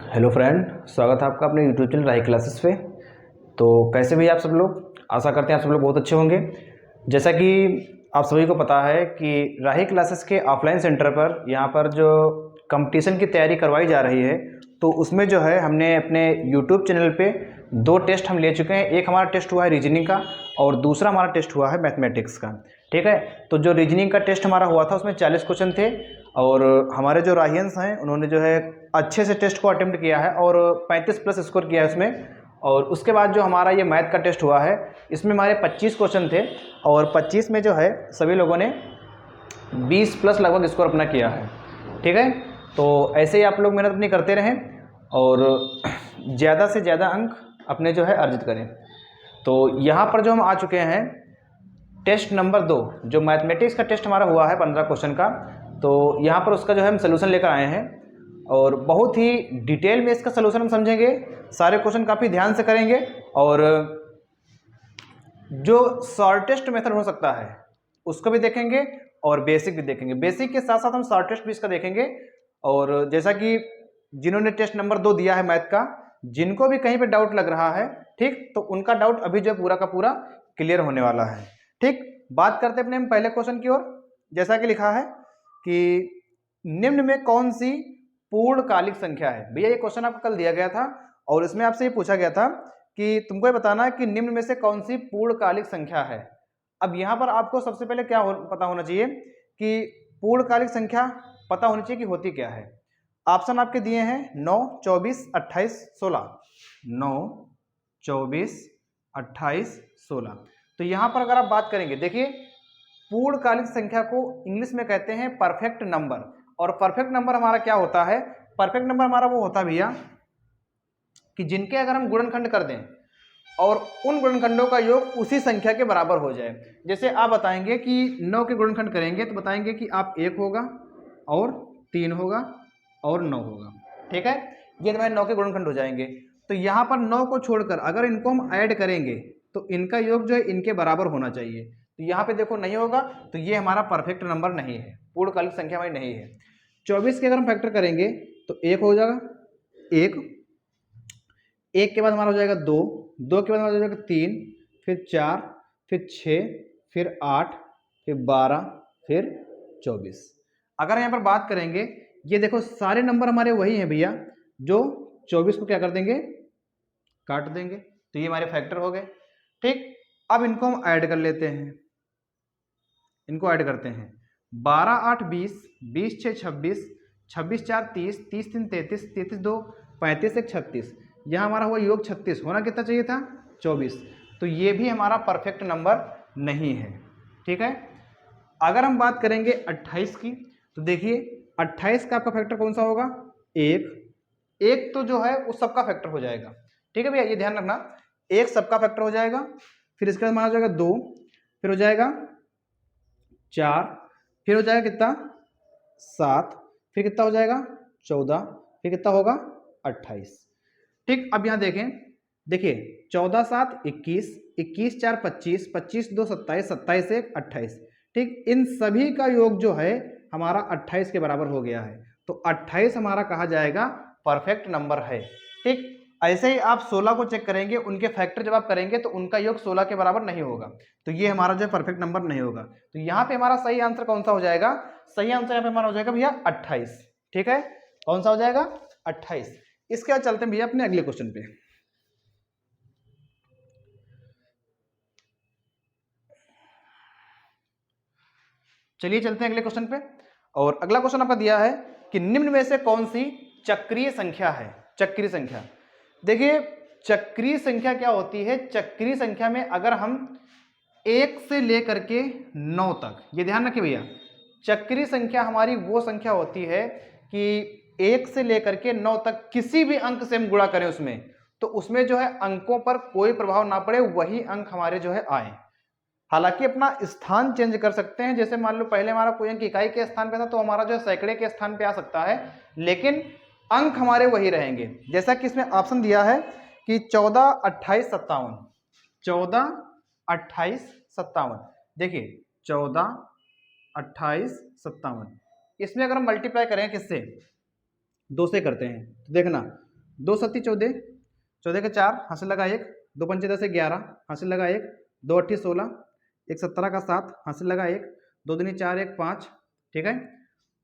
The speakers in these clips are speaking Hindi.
हेलो फ्रेंड, स्वागत है आपका अपने यूट्यूब चैनल राही क्लासेस पे। तो कैसे भी आप सब लोग, आशा करते हैं आप सब लोग बहुत अच्छे होंगे। जैसा कि आप सभी को पता है कि राही क्लासेस के ऑफलाइन सेंटर पर यहाँ पर जो कंपटीशन की तैयारी करवाई जा रही है, तो उसमें जो है हमने अपने यूट्यूब चैनल पे 2 टेस्ट हम ले चुके हैं। एक हमारा टेस्ट हुआ है रीजनिंग का और दूसरा हमारा टेस्ट हुआ है मैथमेटिक्स का। ठीक है, तो जो रीजनिंग का टेस्ट हमारा हुआ था उसमें 40 क्वेश्चन थे और हमारे जो राहियंस हैं उन्होंने जो है अच्छे से टेस्ट को अटेम्प्ट किया है और 35 प्लस स्कोर किया है उसमें। और उसके बाद जो हमारा ये मैथ का टेस्ट हुआ है इसमें हमारे 25 क्वेश्चन थे और 25 में जो है सभी लोगों ने 20 प्लस लगभग स्कोर अपना किया है। ठीक है, तो ऐसे ही आप लोग मेहनत अपनी करते रहें और ज़्यादा से ज़्यादा अंक अपने जो है अर्जित करें। तो यहाँ पर जो हम आ चुके हैं टेस्ट नंबर 2, जो मैथमेटिक्स का टेस्ट हमारा हुआ है 15 क्वेश्चन का, तो यहाँ पर उसका जो है हम सोल्यूशन लेकर आए हैं और बहुत ही डिटेल में इसका सोल्यूशन हम समझेंगे। सारे क्वेश्चन काफ़ी ध्यान से करेंगे और जो शॉर्टेस्ट मेथड हो सकता है उसको भी देखेंगे और बेसिक भी देखेंगे। बेसिक के साथ साथ हम शॉर्टेस्ट भी इसका देखेंगे। और जैसा कि जिन्होंने टेस्ट नंबर 2 दिया है मैथ का, जिनको भी कहीं पे डाउट लग रहा है, ठीक, तो उनका डाउट अभी जो पूरा का पूरा क्लियर होने वाला है। ठीक, बात करते अपने हम पहले क्वेश्चन की ओर। जैसा कि लिखा है कि निम्न में कौन सी पूर्णकालिक संख्या है। भैया ये क्वेश्चन आपको कल दिया गया था और इसमें आपसे ये पूछा गया था कि तुमको ये बताना है कि निम्न में से कौन सी पूर्णकालिक संख्या है। अब यहाँ पर आपको सबसे पहले क्या पता होना चाहिए कि पूर्णकालिक संख्या पता होनी चाहिए कि होती क्या है। ऑप्शन आपके दिए हैं 9, 24, 28, 16। 9, 24, 28, 16। तो यहाँ पर अगर आप बात करेंगे, देखिए पूर्णकालिक संख्या को इंग्लिश में कहते हैं परफेक्ट नंबर। और परफेक्ट नंबर हमारा क्या होता है? परफेक्ट नंबर हमारा वो होता है भैया कि जिनके अगर हम गुणनखंड कर दें और उन गुणनखंडों का योग उसी संख्या के बराबर हो जाए। जैसे आप बताएंगे कि 9 के गुणनखंड करेंगे तो बताएंगे कि आप 1 होगा और 3 होगा और 9 होगा। ठीक है, ये तुम्हारे 9 के गुणनखंड हो जाएंगे। तो यहाँ पर 9 को छोड़कर अगर इनको हम ऐड करेंगे तो इनका योग जो है इनके बराबर होना चाहिए। तो यहाँ पे देखो नहीं होगा, तो ये हमारा परफेक्ट नंबर नहीं है, पूर्णकालिक संख्या हमारी नहीं है। 24 के अगर हम फैक्टर करेंगे तो 1 हो जाएगा, 1 के बाद हमारा हो जाएगा 2, 2 के बाद हमारा हो जाएगा 3, फिर 4, फिर 6, फिर 8, फिर 12, फिर 24। अगर यहाँ पर बात करेंगे, ये देखो सारे नंबर हमारे वही हैं भैया जो 24 को क्या कर देंगे, काट देंगे। तो ये हमारे फैक्टर हो गए। ठीक, अब इनको हम ऐड कर लेते हैं, इनको ऐड करते हैं। 12, 8, 20, 20, 6, 26, 26, 4, 30, 30, 3, 33, 33, 2, 35, 1, 36। यहाँ हमारा हुआ योग 36, होना कितना चाहिए था? 24। तो ये भी हमारा परफेक्ट नंबर नहीं है। ठीक है, अगर हम बात करेंगे 28 की, तो देखिए 28 का आपका फैक्टर कौन सा होगा? 1। 1 तो जो है वो सबका फैक्टर हो जाएगा। ठीक है भैया, ये ध्यान रखना, 1 सबका फैक्टर हो जाएगा। फिर इसके बाद हमारा हो जाएगा 2, फिर हो जाएगा 4, फिर हो जाएगा कितना? 7, फिर कितना हो जाएगा? 14, फिर कितना होगा? 28। ठीक, अब यहाँ देखें, देखिए 14, 7, 21, 21, 4, 25, 25, 2, 27, 27, 1, 28। ठीक, इन सभी का योग जो है हमारा 28 के बराबर हो गया है। तो 28 हमारा कहा जाएगा परफेक्ट नंबर है। ठीक, ऐसे ही आप 16 को चेक करेंगे, उनके फैक्टर जब आप करेंगे तो उनका योग 16 के बराबर नहीं होगा। तो ये हमारा जो है परफेक्ट नंबर नहीं होगा। तो यहाँ पे हमारा सही आंसर कौन सा हो जाएगा? सही आंसर यहाँ पे हमारा हो जाएगा भैया 28। ठीक है, कौन सा हो जाएगा? 28। इसके बाद चलते हैं भैया अपने अगले क्वेश्चन पे। चलिए चलते हैं अगले क्वेश्चन पे। और अगला क्वेश्चन आपका दिया है कि निम्न में से कौन सी चक्रीय संख्या है? चक्रीय संख्या, देखिए चक्रीय संख्या क्या होती है? चक्रीय संख्या में अगर हम 1 से लेकर के 9 तक, ये ध्यान रखिए भैया, चक्रीय संख्या हमारी वो संख्या होती है कि 1 से लेकर के 9 तक किसी भी अंक से हम गुणा करें उसमें, तो उसमें जो है अंकों पर कोई प्रभाव ना पड़े, वही अंक हमारे जो है आए। हालांकि अपना स्थान चेंज कर सकते हैं, जैसे मान लो पहले हमारा कोई अंक इकाई के स्थान पे था तो हमारा जो है सैकड़े के स्थान पे आ सकता है, लेकिन अंक हमारे वही रहेंगे। जैसा कि इसमें ऑप्शन दिया है कि 14, 28, 57। 14, 28, 57। देखिए 14, 28, 57, इसमें अगर हम मल्टीप्लाई करें किससे? 2 से करते हैं तो देखना 2 सत्ती 14, 14 के 4 हासिल लगा 1, 2 पंचे 10 11 हासिल लगा 1, 2 अट्ठी 16, 1 17 का 7 हासिल लगा 1, 2 दूनी 4 1 5, ठीक है,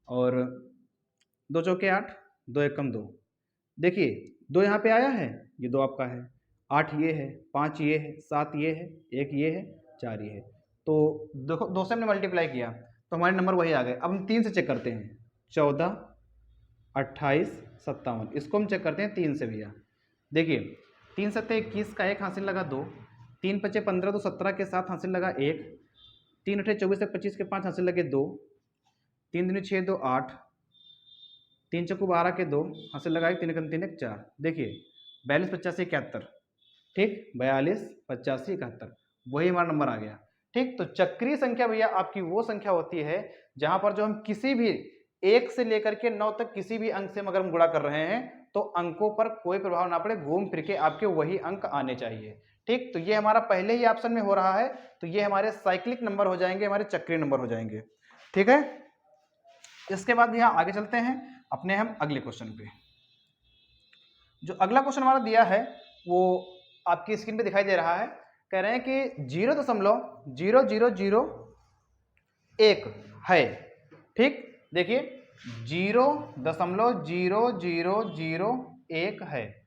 और 2 चौके 8, 2 एकम 2। देखिए 2 यहाँ पे आया है, ये 2 आपका है, 8 ये है, 5 ये है, 7 ये है, 1 ये है, 4 ये है। तो देखो 2 से हमने मल्टीप्लाई किया तो हमारे नंबर वही आ गए। अब हम 3 से चेक करते हैं, 14, 28, 57, इसको हम चेक करते हैं 3 से भैया। देखिए 3 सत्ते 21 का 1 हासिल लगा 2, 3 पचे 15 तो 17 के 7 हासिल लगा 1, 3 अठे 24 से 25 के 5 हासिल लगे 2, 3 दूनी 6 2 8, 3 चौको 12 के 2 हासिल लगा 1, 3 एकम 3 1 4। देखिए 42 85 71, ठीक, 42 85 71, वही हमारा नंबर आ गया। ठीक, तो चक्रीय संख्या भैया आपकी वो संख्या होती है जहां पर जो हम किसी भी 1 से लेकर के 9 तक किसी भी अंक से अगर हम गुणा कर रहे हैं तो अंकों पर कोई प्रभाव ना पड़े, घूम फिर के आपके वही अंक आने चाहिए। ठीक, तो ये हमारा पहले ही ऑप्शन में हो रहा है, तो ये हमारे साइक्लिक नंबर हो जाएंगे, हमारे चक्रीय नंबर हो जाएंगे। ठीक है, इसके बाद यहाँ आगे चलते हैं अपने हम अगले क्वेश्चन पे। जो अगला क्वेश्चन हमारा दिया है वो आपकी स्क्रीन पे दिखाई दे रहा है। कह रहे हैं कि 0.0001 है। ठीक, देखिए 0.0001 है,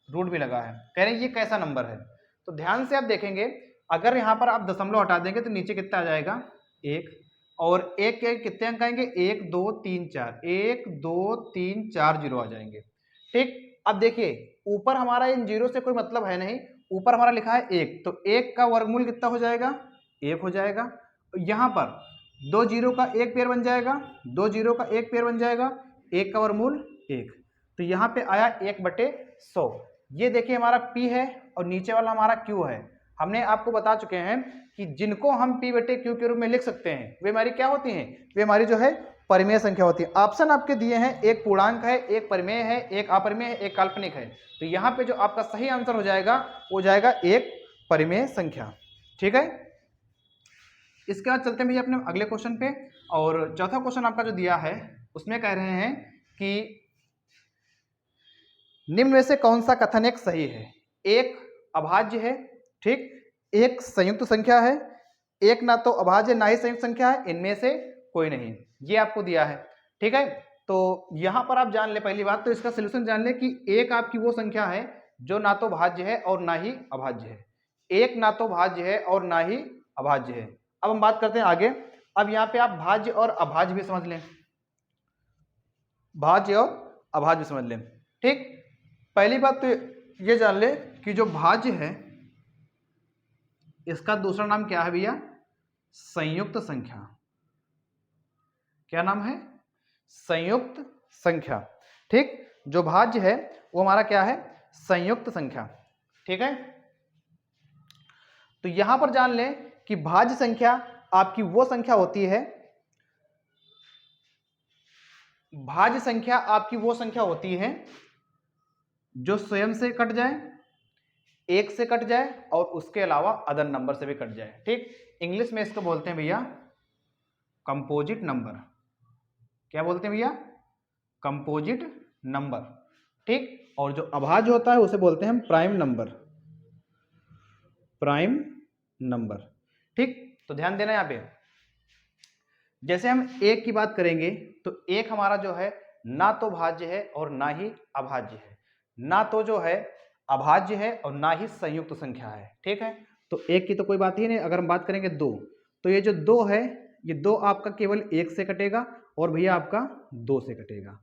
रूट भी लगा है। कह रहे हैं ये कैसा नंबर है, तो ध्यान से आप देखेंगे, अगर यहाँ पर आप दशमलव हटा देंगे तो नीचे कितना आ जाएगा 1, और 1 के कितने अंक आएंगे 1 2 3 4, 1 2 3 4 जीरो आ जाएंगे। ठीक, अब देखिए ऊपर हमारा इन जीरो से कोई मतलब है नहीं, ऊपर हमारा लिखा है 1, तो 1 का वर्गमूल कितना हो जाएगा 1 हो जाएगा। यहाँ पर 2 जीरो का 1 पेयर बन जाएगा, 2 जीरो का 1 पेयर बन जाएगा, 1 का वर्गमूल 1, तो यहाँ पे आया 1/100। ये देखिए हमारा P है और नीचे वाला हमारा Q है। हमने आपको बता चुके हैं कि जिनको हम P/Q के रूप में लिख सकते हैं वे हमारी क्या होती हैं, वे हमारी जो है परिमेय संख्या होती है। ऑप्शन आपके दिए हैं, एक पूर्णांक है, एक परिमेय है, एक अपरिमेय है, एक काल्पनिक है, तो यहाँ पे जो आपका सही आंसर हो जाएगा वो जाएगा एक परिमेय संख्या। ठीक है, इसके बाद चलते हैं भैया अपने अगले क्वेश्चन पे, और चौथा क्वेश्चन आपका जो दिया है उसमें कह रहे हैं कि निम्न में से कौन सा कथन एक सही है। एक अभाज्य है, ठीक, एक संयुक्त संख्या है, एक ना तो अभाज्य ना ही संयुक्त संख्या है, इनमें से कोई नहीं, ये आपको दिया है। ठीक है, तो यहां पर आप जान ले, पहली बात तो इसका सोल्यूशन जान ले कि एक आपकी वो संख्या है जो ना तो भाज्य है और ना ही अभाज्य है, एक ना तो भाज्य है और ना ही अभाज्य है। अब हम बात करते हैं आगे। अब यहाँ पे आप भाज्य और अभाज्य भी समझ लें, भाज्य और अभाज्य समझ लें। ठीक, पहली बात तो ये जान ले कि जो भाज्य है इसका दूसरा नाम क्या है भैया, संयुक्त संख्या। क्या नाम है, संयुक्त संख्या। ठीक, जो भाज्य है वो हमारा क्या है, संयुक्त संख्या। ठीक है, तो यहां पर जान लें कि भाज्य संख्या आपकी वो संख्या होती है, भाज्य संख्या आपकी वो संख्या होती है जो स्वयं से कट जाए, एक से कट जाए और उसके अलावा अदर नंबर से भी कट जाए। ठीक, इंग्लिश में इसको बोलते हैं भैया कंपोजिट नंबर। क्या बोलते हैं भैया, कंपोजिट नंबर। ठीक, और जो अभाज्य होता है उसे बोलते हैं हम प्राइम नंबर, प्राइम नंबर। ठीक, तो ध्यान देना यहाँ पे, जैसे हम एक की बात करेंगे तो एक हमारा जो है ना तो भाज्य है और ना ही अभाज्य है, ना तो जो है अभाज्य है और ना ही संयुक्त संख्या है। ठीक है, तो एक की तो कोई बात ही नहीं। अगर हम बात करेंगे दो, तो ये जो दो है ये दो आपका केवल एक से कटेगा और भैया आपका दो से कटेगा।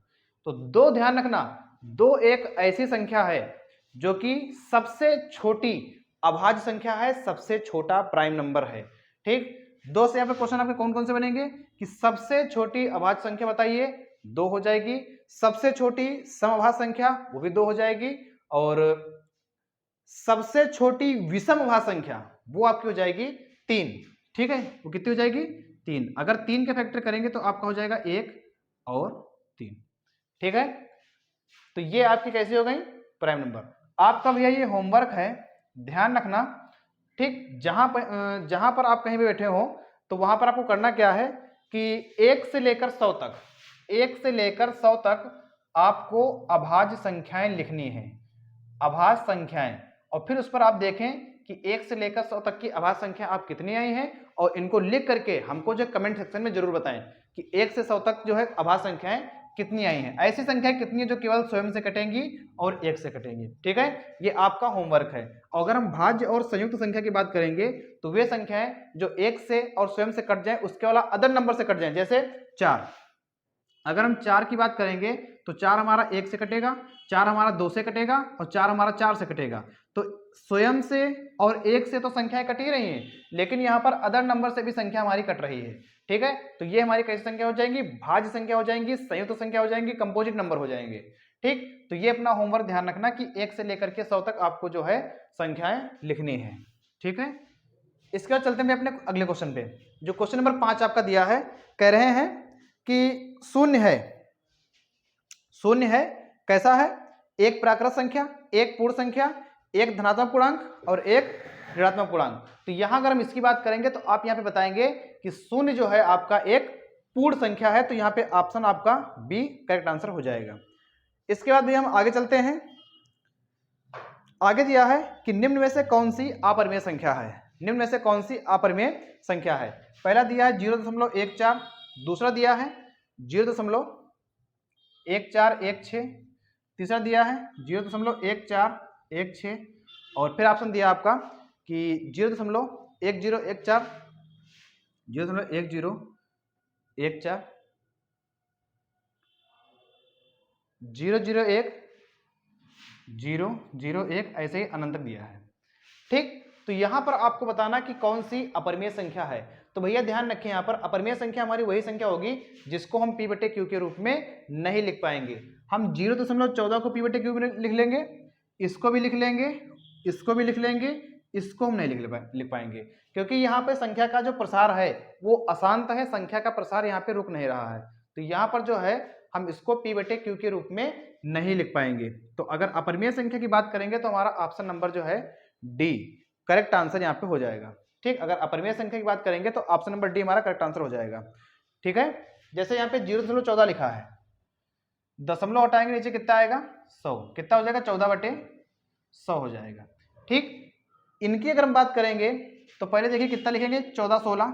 तो दो ध्यान रखना, दो एक ऐसी संख्या है जो कि सबसे छोटी अभाज्य संख्या है, सबसे छोटा प्राइम नंबर है। ठीक, दो से यहाँ पे क्वेश्चन आपके कौन कौन से बनेंगे कि सबसे छोटी अभाज्य संख्या बताइए, दो हो जाएगी, सबसे छोटी समअभाज्य संख्या वो भी दो हो जाएगी, और सबसे छोटी विषम अभाज्य संख्या वो आपकी हो जाएगी तीन। ठीक है, वो कितनी हो जाएगी तीन। अगर तीन के फैक्टर करेंगे तो आपका हो जाएगा एक और तीन। ठीक है, तो ये आपकी कैसी हो गई प्राइम नंबर। आपका भैया ये होमवर्क है, ध्यान रखना। ठीक, जहां पर आप कहीं भी बैठे हो तो वहां पर आपको करना क्या है कि 1 से लेकर 100 तक, 1 से लेकर 100 तक आपको अभाज्य संख्याएं लिखनी है, अभाज्य संख्याएं, और फिर उस पर आप देखें कि 1 से लेकर 100 तक की अभाज्य संख्या आप कितनी आई हैं, और इनको लिख करके हमको जो कमेंट सेक्शन में जरूर बताएं कि 1 से 100 तक जो है अभाज्य संख्याएं कितनी आई हैं। ऐसी संख्याएं कितनी है जो केवल स्वयं से कटेंगी और 1 से कटेंगी। ठीक है, ये आपका होमवर्क है। और अगर हम भाज्य और संयुक्त संख्या की बात करेंगे तो वे संख्याएं जो 1 से और स्वयं से कट जाए, उसके वाला अदर नंबर से कट जाए, जैसे 4। अगर हम 4 की बात करेंगे तो 4 हमारा 1 से कटेगा, 4 हमारा 2 से कटेगा और 4 हमारा 4 से कटेगा। तो स्वयं से और 1 से तो संख्याएं कट ही रही हैं, लेकिन यहाँ पर अदर नंबर से भी संख्या हमारी कट रही है। ठीक है, तो ये हमारी कैसी संख्या हो जाएंगी, भाज्य संख्या हो जाएंगी, संयुक्त संख्या हो जाएंगी, कंपोजिट नंबर हो जाएंगे। ठीक, तो ये अपना होमवर्क ध्यान रखना कि 1 से लेकर के 100 तक आपको जो है संख्याएं लिखनी है। ठीक है, इसके बाद चलते हैं अपने अगले क्वेश्चन पे, जो क्वेश्चन नंबर 5 आपका दिया है। कह रहे हैं कि शून्य है, शून्य है कैसा है, एक प्राकृत संख्या, एक पूर्ण संख्या, एक धनात्मक पूर्णांक और एक ऋणात्मक पूर्णांक। तो यहां अगर हम इसकी बात करेंगे तो आप यहां पे बताएंगे कि शून्य जो है आपका एक पूर्ण संख्या है, तो यहां पे ऑप्शन आपका बी करेक्ट आंसर हो जाएगा। इसके बाद भी हम आगे चलते हैं। आगे दिया है कि निम्न में से कौन सी अपरिमेय संख्या है, निम्न में से कौन सी अपरिमेय संख्या है। पहला दिया है 0.14, दूसरा दिया है 0.1416, तीसरा दिया है 0.1416 और फिर ऑप्शन दिया आपका कि 0.1014, 0.1014, 001, 001 ऐसे ही अनंत दिया है। ठीक, तो यहां पर आपको बताना कि कौन सी अपरिमेय संख्या है। तो भैया ध्यान रखें, यहां पर अपरिमेय संख्या हमारी वही संख्या होगी जिसको हम p/q के रूप में नहीं लिख पाएंगे। हम 0.14 को p/q में लिख लेंगे, इसको भी लिख लेंगे, इसको भी लिख लेंगे, इसको हम नहीं लिख पाएंगे, क्योंकि यहाँ पे संख्या का जो प्रसार है वो अशांत है, संख्या का प्रसार यहाँ पे रुक नहीं रहा है। तो यहाँ पर जो है हम इसको p/q के रूप में नहीं लिख पाएंगे। तो अगर अपरिमेय संख्या की बात करेंगे तो हमारा ऑप्शन नंबर जो है डी करेक्ट आंसर यहाँ पे हो जाएगा। ठीक, अगर अपरिमेय संख्या की बात करेंगे तो ऑप्शन नंबर डी हमारा करेक्ट आंसर हो जाएगा। ठीक है, जैसे यहाँ पे 0.14 लिखा है, दशमलव हटाएंगे नीचे कितना आएगा 100, कितना हो जाएगा 14/100 हो जाएगा। ठीक, इनकी अगर हम बात करेंगे तो पहले देखिए कितना लिखेंगे 1416,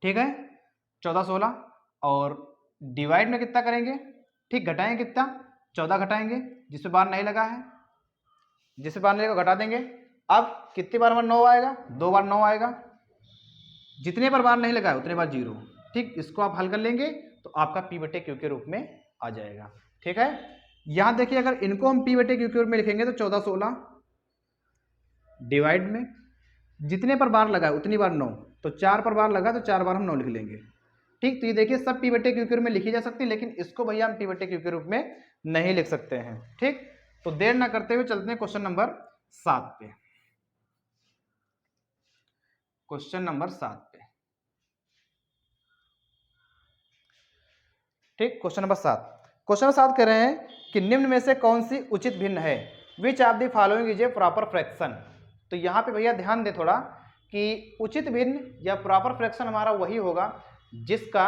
ठीक है 1416, और डिवाइड में कितना करेंगे, ठीक घटाएंगे कितना 14 घटाएंगे, जिसपे बार नहीं लगा है, जिसपे बार नहीं लगा घटा देंगे। अब कितनी बार हमारा 9 आएगा, 2 बार 9 आएगा, जितने बार नहीं लगा है उतने बार 0। ठीक, इसको आप हल कर लेंगे तो आपका p/q के रूप में आ जाएगा। ठीक है, यहां देखिए अगर इनको हम p/q के रूप में लिखेंगे तो 1416 डिवाइड में जितने पर बार लगा है उतनी बार 9, तो 4 पर बार लगा तो 4 बार हम 9 लिख लेंगे। ठीक, तो ये देखिए सब p/q के रूप में लिखी जा सकती है, लेकिन इसको भैया हम p/q के रूप में नहीं लिख सकते हैं। ठीक, तो देर ना करते हुए चलते हैं क्वेश्चन नंबर 7 पे। क्वेश्चन नंबर 7 पे, ठीक, क्वेश्चन नंबर 7, क्वेश्चन नंबर 7 कह रहे हैं कि निम्न में से कौन सी उचित भिन्न है, which of the following is a proper fraction. तो यहाँ पे भैया ध्यान दे थोड़ा कि उचित भिन्न या प्रॉपर फ्रैक्शन हमारा वही होगा जिसका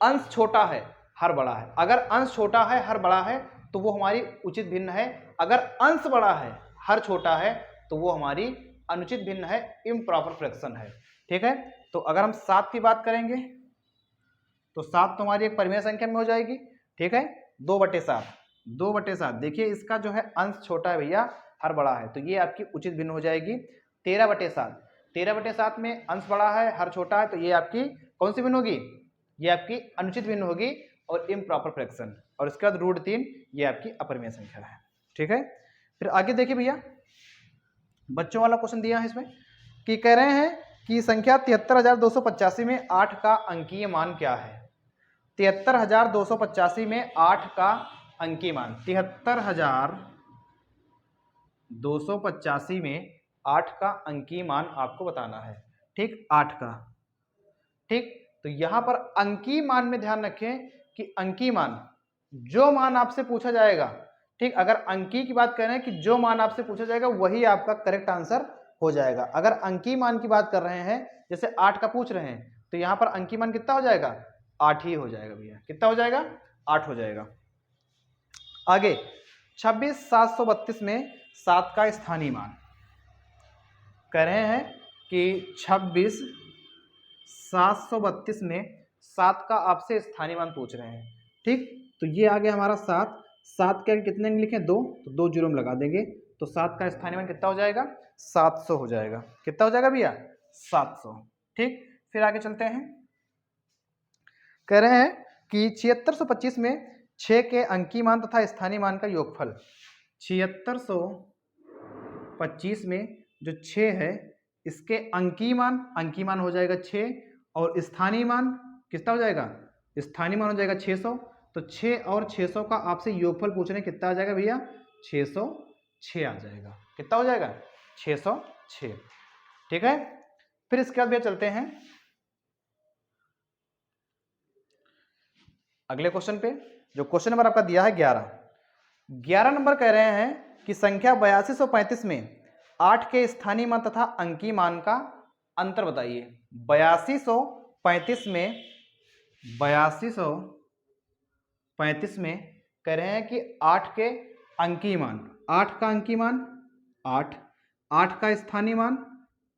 अंश छोटा है हर बड़ा है। अगर अंश छोटा है हर बड़ा है तो वो हमारी उचित भिन्न है, अगर अंश बड़ा है हर छोटा है तो वो हमारी अनुचित भिन्न है, इम्प्रॉपर फ्रैक्शन है। ठीक है, तो अगर हम 7 की बात करेंगे तो 7 तो हमारी एक परिमेय संख्या में हो जाएगी। ठीक है, 2/7, 2/7 देखिए इसका जो है अंश छोटा है भैया हर बड़ा है, तो ये आपकी उचित भिन्न हो जाएगी। 13/7, 13/7 में अंश बड़ा है हर छोटा है, तो ये आपकी कौन सी भिन्न होगी, ये आपकी अनुचित भिन्न होगी और इम्प्रॉपर फ्रैक्शन। और इसके बाद √3 ये आपकी अपरिमेय संख्या है। ठीक है, फिर आगे देखिए भैया बच्चों वाला क्वेश्चन दिया है इसमें कि कह रहे हैं कि संख्या 73,285 में 8 का अंकीय मान क्या है। 73,285 में 8 का अंकीय मान, 73,285 में 8 का अंकीय मान आपको बताना है। ठीक, 8 का। ठीक, तो यहां पर अंकीय मान में ध्यान रखें कि अंकीय मान जो मान आपसे पूछा जाएगा, ठीक, अगर अंकीय की बात कर रहे हैं कि जो मान आपसे पूछा जाएगा वही आपका करेक्ट आंसर हो जाएगा। अगर अंकीय मान की बात कर रहे हैं, जैसे 8 का पूछ रहे हैं, तो यहां पर अंकीय मान कितना हो जाएगा 8 ही हो जाएगा भैया। कितना हो जाएगा 8 हो जाएगा। आगे 26,732 में 7 का स्थानीय मान कह रहे हैं कि 26,732 में 7 का आपसे स्थानीय मान पूछ रहे हैं। ठीक, तो ये आ गया हमारा 7। 7 के आगे कितने लिखे 2, तो 2 जीरो में लगा देंगे, तो 7 का स्थानीय मान कितना हो जाएगा 700 हो जाएगा। कितना हो जाएगा भैया 700। ठीक, फिर आगे चलते हैं। कह रहे हैं कि 7625 में 6 के अंकीय मान तथा स्थानीय मान का योगफल। 7625 में जो 6 है इसके अंकीय मान हो जाएगा 6 और स्थानीय मान कितना हो जाएगा, स्थानीय मान हो जाएगा 600। तो 6 और 600 का आपसे योगफल पूछ रहे हैं, कितना आ जाएगा भैया 606 आ जाएगा। कितना हो जाएगा 606। ठीक है, फिर इसके बाद भैया चलते हैं अगले क्वेश्चन पे, जो क्वेश्चन नंबर आपका दिया है 11 नंबर कह रहे हैं कि संख्या 8235 में 8 के स्थानीय मान तथा अंकीय मान का अंतर बताइए। 8235 में कह रहे हैं कि 8 के अंकीय मान, 8 का अंकीय मान 8, 8 का स्थानीय मान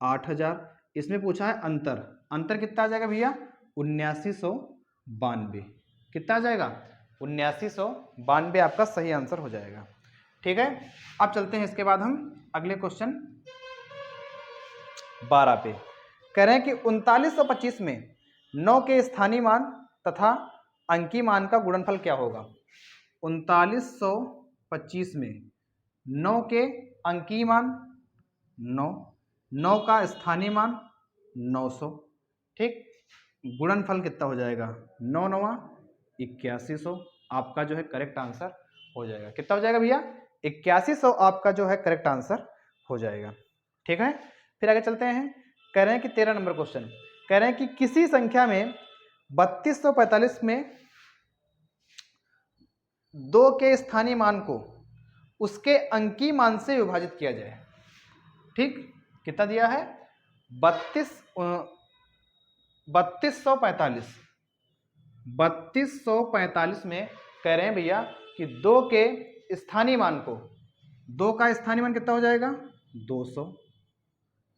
8000, इसमें पूछा है अंतर कितना आ जाएगा भैया 7992। कितना आ जाएगा 7992 आपका सही आंसर हो जाएगा। ठीक है, अब चलते हैं इसके बाद हम अगले क्वेश्चन 12 पे। कह रहे हैं कि 3925 में 9 के स्थानीय मान तथा अंकीय मान का गुणनफल क्या होगा। 3925 में 9 के अंकीय मान 9, 9 का स्थानीय मान 900। ठीक, गुणनफल कितना हो जाएगा 9 9 8100, आपका जो है करेक्ट आंसर हो जाएगा। कितना हो जाएगा भैया 8100 आपका जो है करेक्ट आंसर हो जाएगा। ठीक है, फिर आगे चलते हैं। कह रहे हैं कि 13 नंबर क्वेश्चन कह रहे हैं कि किसी संख्या में 3245 में 2 के स्थानीय मान को उसके अंकीय मान से विभाजित किया जाए। ठीक, कितना दिया है 3245 में कह रहे हैं भैया कि 2 के स्थानीय मान को, 2 का स्थानीय मान कितना हो जाएगा 200।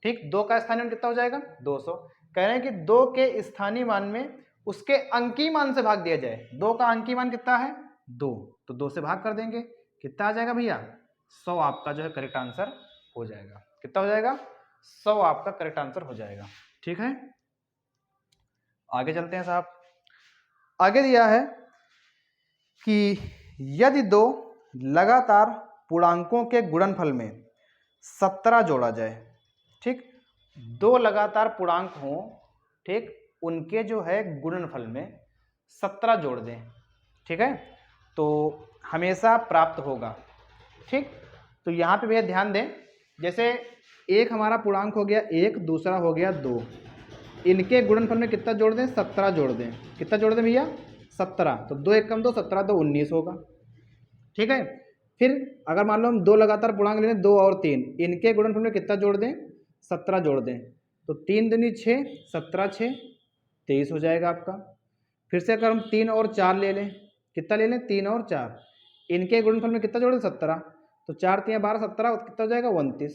ठीक, 2 का स्थानीय मान कितना हो जाएगा 200। कह रहे हैं कि 2 के स्थानीय मान में उसके अंकीय मान से भाग दिया जाए। 2 का अंकीय मान कितना है 2, तो 2 से भाग कर देंगे, कितना आ जाएगा भैया 100 आपका जो है करेक्ट आंसर हो जाएगा। कितना हो जाएगा 100 आपका करेक्ट आंसर हो जाएगा। ठीक है, आगे चलते हैं साहब। आगे दिया है कि यदि 2 लगातार पूर्णांकों के गुणनफल में 17 जोड़ा जाए। ठीक, 2 लगातार पूर्णांक हों, ठीक, उनके जो है गुणनफल में 17 जोड़ दें। ठीक है, तो हमेशा प्राप्त होगा। ठीक, तो यहाँ पे भैया ध्यान दें, जैसे एक हमारा पूर्णांक हो गया 1, दूसरा हो गया 2, इनके गुणनफल में कितना जोड़ दें 17 जोड़ दें। कितना जोड़ दें भैया 17, तो 2 1 कम 2 17 तो 19 होगा। ठीक है, फिर अगर मान लो हम 2 लगातार पूर्णांक ले लें 2 और 3, इनके गुणनफल में कितना जोड़ दें 17 जोड़ दें, तो 3 दूनी 6, 17 6 23 हो जाएगा आपका। फिर से अगर हम 3 और 4 ले लें, कितना ले लें 3 और 4, इनके गुणनफल में कितना जोड़ दें 17, तो 4 3 12 17 कितना हो जाएगा 29।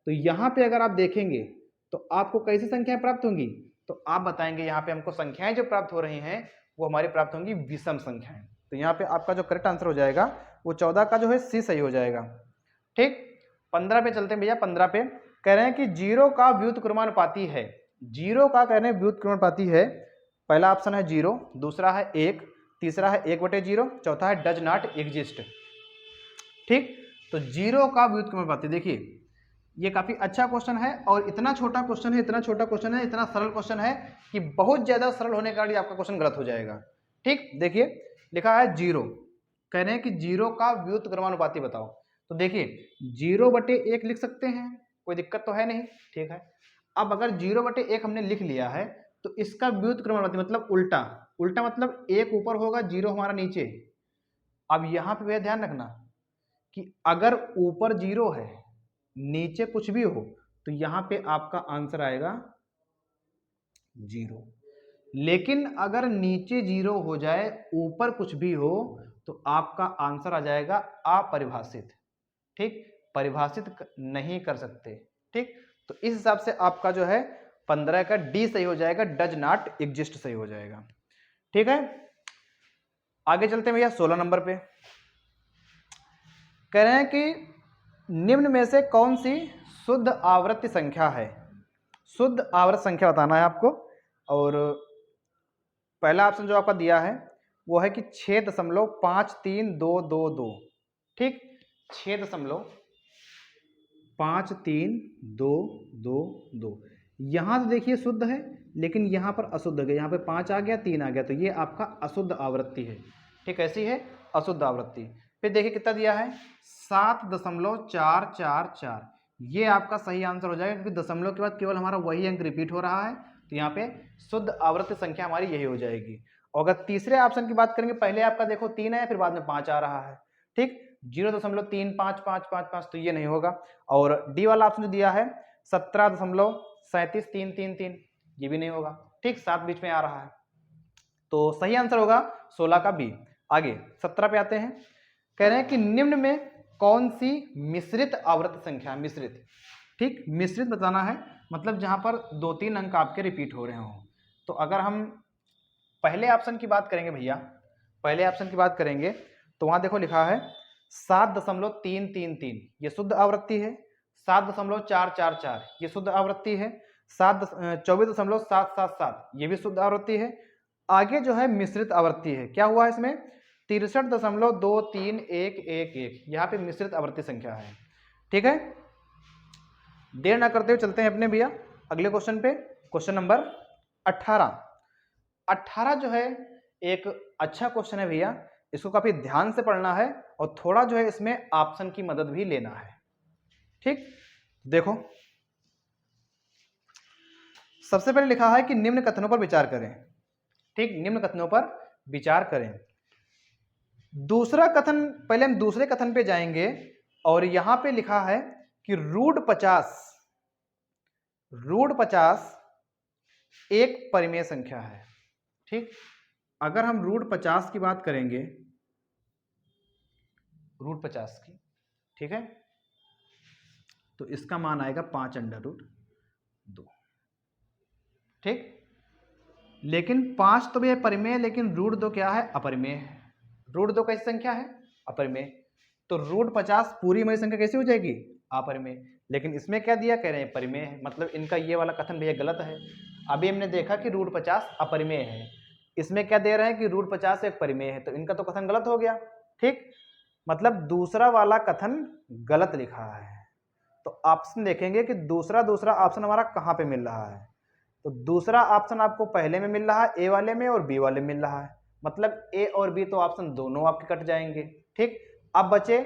तो यहाँ पे अगर आप देखेंगे तो आपको कैसी संख्याएं प्राप्त होंगी, तो आप बताएंगे यहाँ पे हमको संख्याएं जो प्राप्त हो रही हैं वो हमारी प्राप्त होंगी विषम संख्याएं। तो यहाँ पे आपका जो करेक्ट आंसर हो जाएगा वो 14 का जो है सी सही हो जाएगा। ठीक, 15 पे चलते हैं भैया। 15 पे कह रहे हैं कि 0 का व्युत्क्रमानुपाती है। 0 का कह रहे हैं व्युत्क्रमानुपाती है। पहला ऑप्शन है 0, दूसरा है 1, तीसरा है 1/0, चौथा है डज नॉट एग्जिस्ट। ठीक, तो 0 का व्युत्क्रमानुपाती, देखिए ये काफी अच्छा क्वेश्चन है और इतना छोटा क्वेश्चन है, इतना छोटा क्वेश्चन है, इतना सरल क्वेश्चन है कि बहुत ज्यादा सरल होने के कारण आपका क्वेश्चन गलत हो जाएगा। ठीक, देखिए लिखा है 0, कह रहे हैं कि 0 का व्युत्क्रमानुपाती बताओ। तो देखिए 0/1 लिख सकते हैं, कोई दिक्कत तो है नहीं। ठीक है, अब अगर 0/1 हमने लिख लिया है तो इसका व्युत्क्रमानुपाती मतलब उल्टा, उल्टा मतलब 1 ऊपर होगा 0 हमारा नीचे। अब यहाँ पे ध्यान रखना कि अगर ऊपर 0 है नीचे कुछ भी हो तो यहाँ पे आपका आंसर आएगा 0। लेकिन अगर नीचे 0 हो जाए, ऊपर कुछ भी हो, तो आपका आंसर आ जाएगा अपरिभाषित। ठीक, परिभाषित नहीं कर सकते। ठीक, तो इस हिसाब से आपका जो है 15 का डी सही हो जाएगा, डज नॉट एग्जिस्ट सही हो जाएगा। ठीक है, आगे चलते हैं भैया 16 नंबर पे। कह रहे हैं कि निम्न में से कौन सी शुद्ध आवृत्ति संख्या है। शुद्ध आवर्त संख्या बताना है आपको। और पहला ऑप्शन जो आपका दिया है वो है कि 6.53222। ठीक, 6.53222। यहां से देखिए शुद्ध है, लेकिन यहां पर अशुद्ध है, यहां पे 5 आ गया, 3 आ गया, तो ये आपका अशुद्ध आवृत्ति है। ठीक, ऐसी है अशुद्ध आवृत्ति। फिर देखिए कितना दिया है, 7.444। ये आपका सही आंसर हो जाएगा, क्योंकि दशमलव के बाद केवल हमारा वही अंक रिपीट हो रहा है, तो यहाँ पे शुद्ध आवृत्ति संख्या हमारी यही हो जाएगी। और अगर तीसरे ऑप्शन की बात करेंगे, पहले आपका देखो 3 है, फिर बाद में 5 आ रहा है। ठीक, 0.355555, तो ये नहीं होगा। और डी वाला ऑप्शन जो दिया है 17.333, ये भी नहीं होगा। ठीक, 7 बीच में आ रहा है, तो सही आंसर होगा 16 का बी। आगे 17 पे आते हैं। कह रहे हैं कि निम्न में कौन सी मिश्रित आवर्त संख्या, मिश्रित। ठीक, मिश्रित बताना है, मतलब जहां पर 2-3 अंक आपके रिपीट हो रहे हो। तो अगर हम पहले ऑप्शन की बात करेंगे भैया, पहले ऑप्शन की बात करेंगे, तो वहां देखो लिखा है 7.333, ये शुद्ध आवृत्ति है। 7.444, ये शुद्ध आवृत्ति है। 24.777, ये भी शुद्ध आवृत्ति है। आगे जो है मिश्रित आवृत्ति है, क्या हुआ है इसमें, 63.23111, यहाँ पे मिश्रित आवृत्ति संख्या है। ठीक है, देर ना करते हुए चलते हैं अपने भैया अगले क्वेश्चन पे। Question number 18। 18 जो है एक अच्छा क्वेश्चन है भैया, इसको काफी ध्यान से पढ़ना है और थोड़ा जो है इसमें ऑप्शन की मदद भी लेना है। ठीक, देखो सबसे पहले लिखा है कि निम्न कथनों पर विचार करें। ठीक, निम्न कथनों पर विचार करें। दूसरा कथन, पहले हम दूसरे कथन पे जाएंगे, और यहां पे लिखा है कि √50 एक परिमेय संख्या है। ठीक, अगर हम √50 की बात करेंगे, √50 की, ठीक है, तो इसका मान आएगा 5√2। ठीक, लेकिन 5 तो भैया परिमेय है, लेकिन √2 क्या है, अपरिमेय है। √2 कैसी संख्या है, अपरिमेय। तो √50 पूरी मई संख्या कैसी हो जाएगी, अपरिमेय। लेकिन इसमें क्या दिया, कह रहे हैं परिमेय है, मतलब इनका ये वाला कथन भैया गलत है। अभी हमने देखा कि √50 अपरिमेय है, इसमें क्या दे रहे हैं कि √50 एक परिमेय है, तो इनका तो कथन गलत हो गया। ठीक, मतलब दूसरा वाला कथन गलत लिखा है। तो ऑप्शन देखेंगे कि दूसरा ऑप्शन हमारा कहाँ पे मिल रहा है। तो दूसरा ऑप्शन आपको पहले में मिल रहा है, ए वाले में और बी वाले में मिल रहा है, मतलब ए और बी तो ऑप्शन दोनों आपके कट जाएंगे। ठीक, अब बचे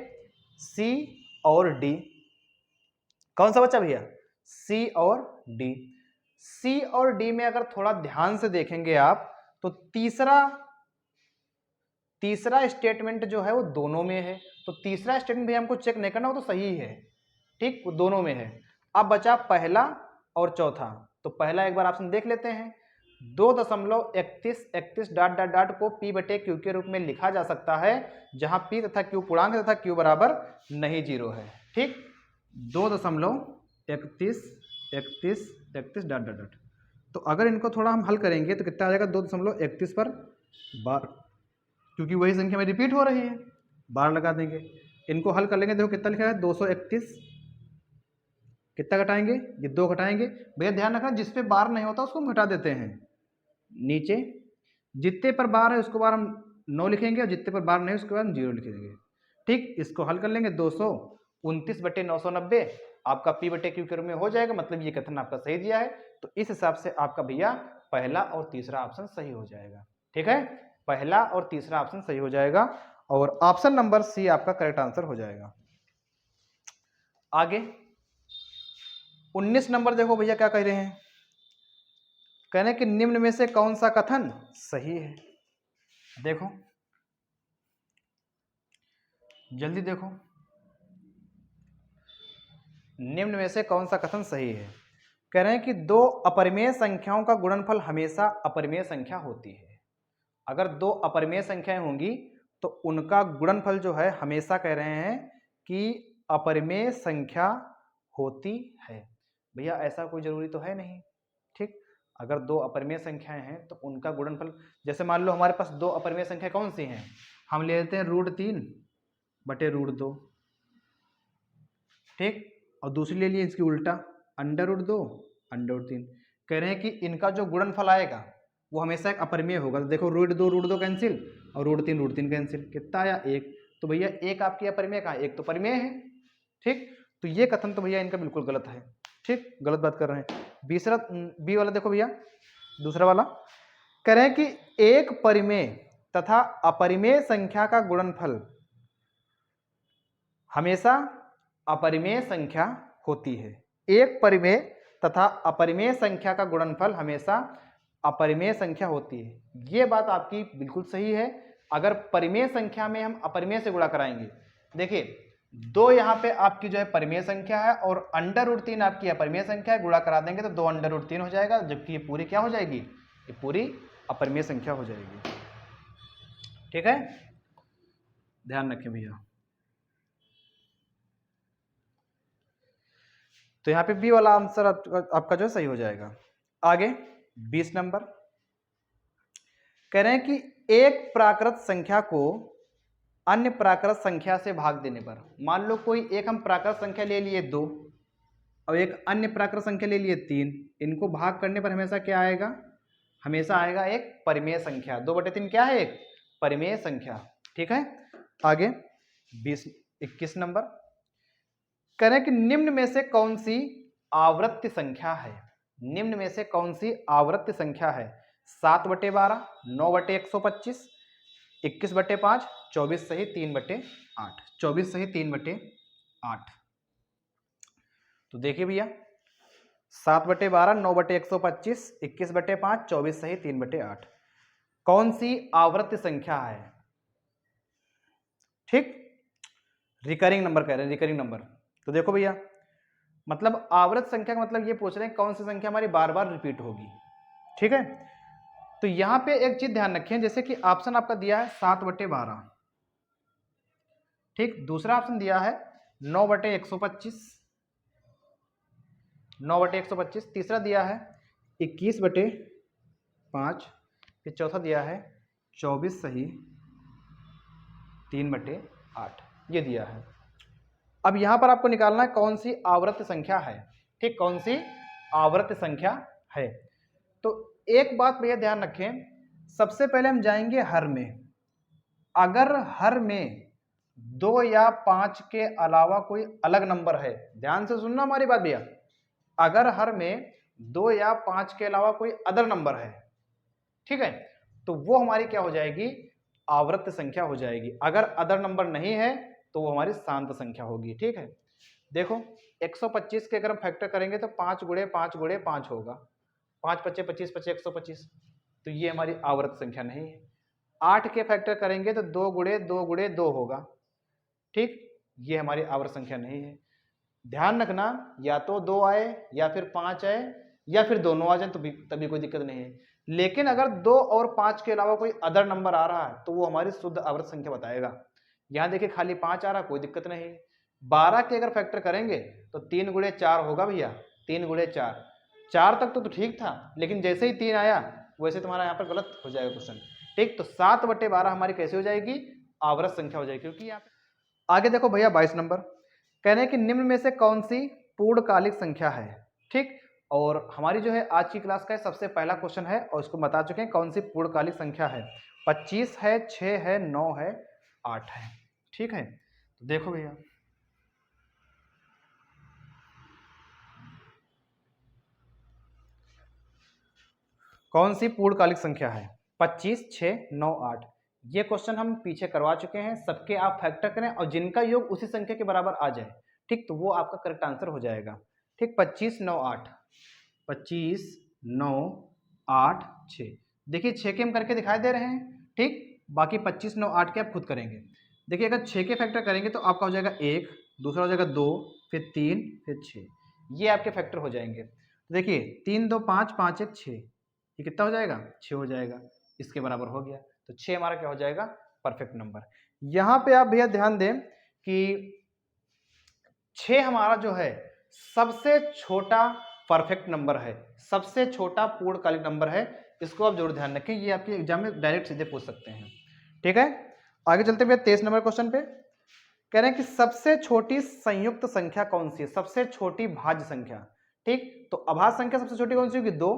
सी और डी। कौन सा बचा भैया, सी और डी। सी और डी में अगर थोड़ा ध्यान से देखेंगे आप, तो तीसरा स्टेटमेंट जो है वो दोनों में है, तो तीसरा स्टेटमेंट भी हमको चेक नहीं करना, वो तो सही है। ठीक, वो दोनों में है। अब बचा पहला और चौथा, तो पहला एक बार ऑप्शन देख लेते हैं। 2.31 डॉट डॉट डॉट को P बटे Q के रूप में लिखा जा सकता है, जहां P तथा Q पूर्णांक तथा Q बराबर नहीं 0 है। ठीक, 2.31 डॉट डॉट डॉट। तो अगर इनको थोड़ा हम हल करेंगे तो कितना आ जाएगा, 2.31 पर 12, क्योंकि वही संख्या में रिपीट हो रही है, 12 लगा देंगे। इनको हल कर लेंगे, देखो कितना लिखा है 231, कितना घटाएंगे, ये 2 घटाएंगे। भैया ध्यान रखना, जिस पे बार नहीं होता उसको हम घटा देते हैं। नीचे जितने पर बार है उसको बार हम 9 लिखेंगे, और जितने पर बार नहीं उसके बाद हम 0 लिख देंगे। ठीक, इसको हल कर लेंगे, 229 बटे 990 आपका P बटे Q के रूप में हो जाएगा, मतलब ये कथन आपका सही दिया है। तो इस हिसाब से आपका भैया पहला और तीसरा ऑप्शन सही हो जाएगा। ठीक है, पहला और तीसरा ऑप्शन सही हो जाएगा, और ऑप्शन नंबर सी आपका करेक्ट आंसर हो जाएगा। आगे 19 नंबर देखो भैया क्या कह रहे हैं, कहने कि निम्न में से कौन सा कथन सही है। देखो जल्दी देखो, निम्न में से कौन सा कथन सही है। कह रहे हैं कि दो अपरिमेय संख्याओं का गुणनफल हमेशा अपरिमेय संख्या होती है। अगर दो अपरिमेय संख्याएं होंगी तो उनका गुणनफल जो है हमेशा कह रहे हैं कि अपरिमेय संख्या होती है। भैया ऐसा कोई जरूरी तो है नहीं, ठीक। अगर दो अपरिमेय संख्याएं हैं तो उनका गुणनफल, जैसे मान लो हमारे पास दो अपरिमेय संख्या कौन सी हैं, हम ले लेते हैं √3 बटे √2, ठीक। और दूसरी ले लिए इसकी उल्टा √2 √3। कह रहे हैं कि इनका जो गुणनफल आएगा वो हमेशा एक अपरिमेय होगा। तो देखो √2 कैंसिल और √3 कैंसिल, कितना आया 1। तो भैया एक आपकी अपरिमेय कहाँ, एक तो परिमेय है, ठीक। तो ये कथन तो भैया इनका बिल्कुल गलत है, ठीक, गलत बात कर रहे हैं। दूसरा बी वाला देखो भैया, दूसरा वाला कह रहे हैं कि एक परिमेय तथा अपरिमेय संख्या का गुणनफल हमेशा अपरिमेय संख्या होती है। एक परिमेय तथा अपरिमेय संख्या का गुणनफल हमेशा अपरिमेय संख्या होती है। ये बात आपकी बिल्कुल सही है। अगर परिमेय संख्या में हम अपरिमेय से गुणा कराएंगे, देखिए दो यहाँ पे आपकी जो है परिमेय संख्या है और √3 आपकी अपरिमेय संख्या है, गुणा करा देंगे तो 2 √3 हो जाएगा, जबकि ये पूरी क्या हो जाएगी, ये पूरी अपरिमेय संख्या हो जाएगी, ठीक है, ध्यान रखें भैया। तो यहाँ पे बी वाला आंसर आपका जो सही हो जाएगा। आगे 20 नंबर कह रहे हैं कि एक प्राकृत संख्या को अन्य प्राकृत संख्या से भाग देने पर, मान लो कोई एक हम प्राकृत संख्या ले लिए 2 और एक अन्य प्राकृत संख्या ले लिए 3, इनको भाग करने पर हमेशा क्या आएगा, हमेशा आएगा एक परिमेय संख्या। 2/3 क्या है, एक परिमेय संख्या, ठीक है। आगे 21 नंबर कह रहे हैं कि निम्न में से कौन सी आवर्त्य संख्या है, निम्न में से कौन सी आवर्त्य संख्या है, 7/12, 9/125, 21/5, 24 सही 3/8, 24 सही 3/8। तो देखिए भैया 7/12, 9/125, 21/5, 24 सही 3/8 कौन सी आवर्त्य संख्या है, ठीक, रिकरिंग नंबर कह रहे हैं, रिकरिंग नंबर। तो देखो भैया मतलब आवर्त संख्या का मतलब ये पूछ रहे हैं कौन सी संख्या हमारी बार बार रिपीट होगी, ठीक है। तो यहां पे एक चीज ध्यान रखें, जैसे कि ऑप्शन आपका दिया है 7/12, ठीक, दूसरा ऑप्शन दिया है 9/125, 9/125, तीसरा दिया है 21/5, फिर चौथा दिया है 24 सही 3/8, ये दिया है। अब यहां पर आपको निकालना है कौन सी आवर्त संख्या है, ठीक, कौन सी आवर्त संख्या है। तो एक बात भैया ध्यान रखें, सबसे पहले हम जाएंगे हर में। अगर हर में 2 या 5 के अलावा कोई अलग नंबर है, ध्यान से सुनना हमारी बात भैया, अगर हर में 2 या 5 के अलावा कोई अदर नंबर है, ठीक है, तो वो हमारी क्या हो जाएगी, आवर्त संख्या हो जाएगी। अगर अदर नंबर नहीं है तो वो हमारी शांत संख्या होगी, ठीक है। देखो 125 के अगर हम फैक्टर करेंगे तो 5 गुणे 5 गुणे 5 होगा, 5 × 5 = 25, 125, तो ये हमारी आवर्त संख्या नहीं है। 8 के फैक्टर करेंगे तो 2 गुणे 2 गुणे 2 होगा, ठीक, ये हमारी आवर्त संख्या नहीं है। ध्यान रखना या तो 2 आए या फिर 5 आए या फिर दोनों आ जाए तो तभी कोई दिक्कत नहीं है, लेकिन अगर 2 और 5 के अलावा कोई अदर नंबर आ रहा है तो वो हमारी शुद्ध आवर्त संख्या बताएगा। यहाँ देखिए खाली 5 आ रहा, कोई दिक्कत नहीं। 12 के अगर फैक्टर करेंगे तो 3 गुणे 4 होगा भैया, 3 गुणे 4, 4 तक तो ठीक था, लेकिन जैसे ही 3 आया वैसे तुम्हारा यहाँ पर गलत हो जाएगा क्वेश्चन, ठीक। तो 7/12 हमारी कैसे हो जाएगी, आवर्त संख्या हो जाएगी, क्योंकि यहाँ पे आगे देखो भैया 22 नंबर कह रहे हैं कि निम्न में से कौन सी पूर्णकालिक संख्या है, ठीक। और हमारी जो है आज की क्लास का सबसे पहला क्वेश्चन है और इसको बता चुके हैं कौन सी पूर्णकालिक संख्या है। 25 है, 6 है, 9 है, 8 है, ठीक है। तो देखो भैया कौन सी पूर्णकालिक संख्या है, 25, 6, 9, 8। ये क्वेश्चन हम पीछे करवा चुके हैं, सबके आप फैक्टर करें और जिनका योग उसी संख्या के बराबर आ जाए, ठीक, तो वो आपका करेक्ट आंसर हो जाएगा, ठीक। 25, 9, 8, 25, 9, 8, 6। देखिए 6 के हम करके दिखाई दे रहे हैं, ठीक, बाकी 25, 9, 8 के आप खुद करेंगे। देखिए अगर 6 के फैक्टर करेंगे तो आपका हो जाएगा 1, दूसरा हो जाएगा 2, फिर 3, फिर 6, ये आपके फैक्टर हो जाएंगे। तो देखिए 3 2 5 5 1 6, ये कितना हो जाएगा 6 हो जाएगा, इसके बराबर हो गया। तो 6 हमारा क्या हो जाएगा परफेक्ट नंबर। यहाँ पे आप भैया ध्यान दें कि 6 हमारा जो है सबसे छोटा परफेक्ट नंबर है, सबसे छोटा पूर्णकालिक नंबर है। इसको आप जरूर ध्यान रखें, ये आपके एग्जाम में डायरेक्ट सीधे पूछ सकते हैं। ठीक है, आगे चलते भैया 23 नंबर क्वेश्चन पे। कह रहे हैं कि सबसे छोटी संयुक्त संख्या कौन सी है, सबसे छोटी भाज्य संख्या। ठीक, तो अभाज्य संख्या सबसे छोटी कौन सी होगी 2,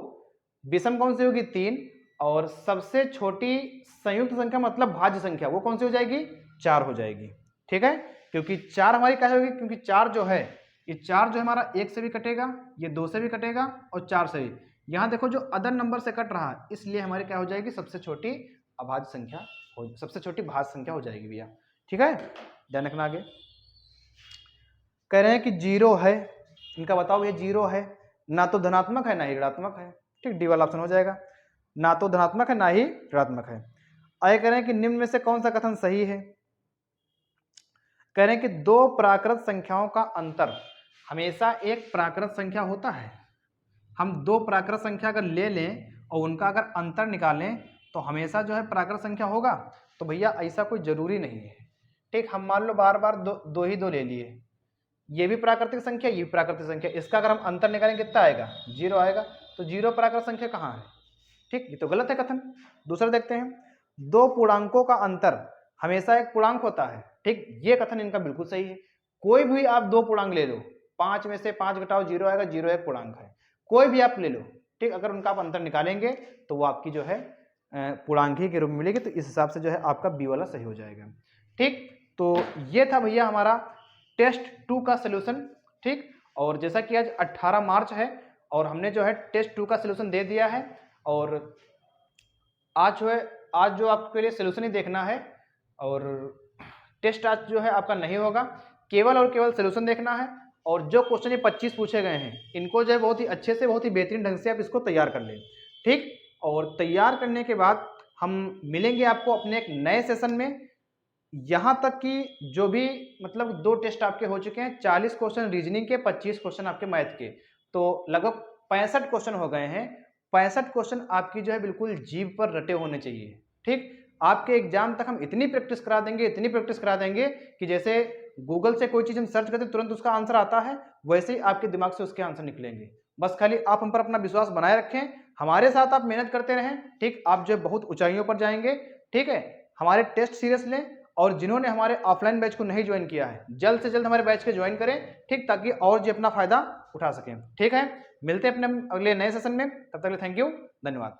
विषम कौन सी होगी 3, और सबसे छोटी संयुक्त संख्या मतलब भाज्य संख्या वो कौन सी हो जाएगी 4 हो जाएगी। ठीक है, क्योंकि 4 हमारी क्या होगी, क्योंकि 4 जो है ये 4 जो हमारा 1 से भी कटेगा, ये 2 से भी कटेगा और 4 से भी। यहाँ देखो जो अदर नंबर से कट रहा है, इसलिए हमारी क्या हो जाएगी सबसे छोटी अभाज्य संख्या सबसे छोटी भाज्य संख्या हो जाएगी भैया। ठीक है, ध्यान रखना। आगे कह रहे हैं कि 0 है, इनका बताओ ये 0 है, ना तो धनात्मक है ना ही ऋणात्मक है। ठीक, डी वाला ऑप्शन हो जाएगा, ना तो धनात्मक है ना ही ऋणात्मक है। आगे कह रहे हैं कि निम्न में से कौन सा कथन सही है। कह रहे हैं कि 2 प्राकृत संख्याओं का अंतर हमेशा एक प्राकृत संख्या होता है। हम 2 प्राकृत संख्या अगर ले लें और उनका अगर अंतर निकालें तो हमेशा जो है प्राकृत संख्या होगा। तो भैया ऐसा कोई जरूरी नहीं है। ठीक, हम मान लो बार बार दो ही ले लिए, ये भी प्राकृतिक संख्या ये भी प्राकृतिक संख्या, इसका अगर हम अंतर निकालेंगे कितना आएगा 0 आएगा। तो 0 प्राकृत संख्या कहाँ है। ठीक, ये तो गलत है कथन। दूसरा देखते हैं, 2 पूर्णांकों का अंतर हमेशा एक पूर्णांक होता है। ठीक, ये कथन इनका बिल्कुल सही है। कोई भी आप 2 पूर्णांक ले लो, 5 में से 5 घटाओ 0 आएगा, 0 एक पूर्णांक है, कोई भी आप ले लो। ठीक, अगर उनका आप अंतर निकालेंगे तो वो आपकी जो है पूर्णांक ही के रूप में मिलेगी। तो इस हिसाब से जो है आपका बी वाला सही हो जाएगा। ठीक, तो ये था भैया हमारा टेस्ट 2 का सोल्यूशन। ठीक, और जैसा कि आज 18 मार्च है और हमने जो है टेस्ट 2 का सोल्यूशन दे दिया है, और आज जो आपके लिए सोल्यूशन ही देखना है, और टेस्ट आज जो है आपका नहीं होगा, केवल और केवल सोल्यूशन देखना है। और जो क्वेश्चन ये 25 पूछे गए हैं इनको जो है बहुत ही अच्छे से बहुत ही बेहतरीन ढंग से आप इसको तैयार कर लें। ठीक, और तैयार करने के बाद हम मिलेंगे आपको अपने एक नए सेशन में। यहाँ तक कि जो भी मतलब 2 टेस्ट आपके हो चुके हैं, 40 क्वेश्चन रीजनिंग के, 25 क्वेश्चन आपके मैथ के, तो लगभग 65 क्वेश्चन हो गए हैं। 65 क्वेश्चन आपकी जो है बिल्कुल जीभ पर रटे होने चाहिए। ठीक, आपके एग्जाम तक हम इतनी प्रैक्टिस करा देंगे कि जैसे गूगल से कोई चीज़ हम सर्च करते तुरंत उसका आंसर आता है, वैसे ही आपके दिमाग से उसके आंसर निकलेंगे। बस खाली आप हम पर अपना विश्वास बनाए रखें, हमारे साथ आप मेहनत करते रहें। ठीक, आप जो बहुत ऊंचाइयों पर जाएंगे। ठीक है, हमारे टेस्ट सीरियस लें, और जिन्होंने हमारे ऑफलाइन बैच को नहीं ज्वाइन किया है जल्द से जल्द हमारे बैच को ज्वाइन करें। ठीक, ताकि और जी अपना फायदा उठा सकें। ठीक है, मिलते हैं अपने अगले नए सेशन में, तब तक के लिए थैंक यू, धन्यवाद।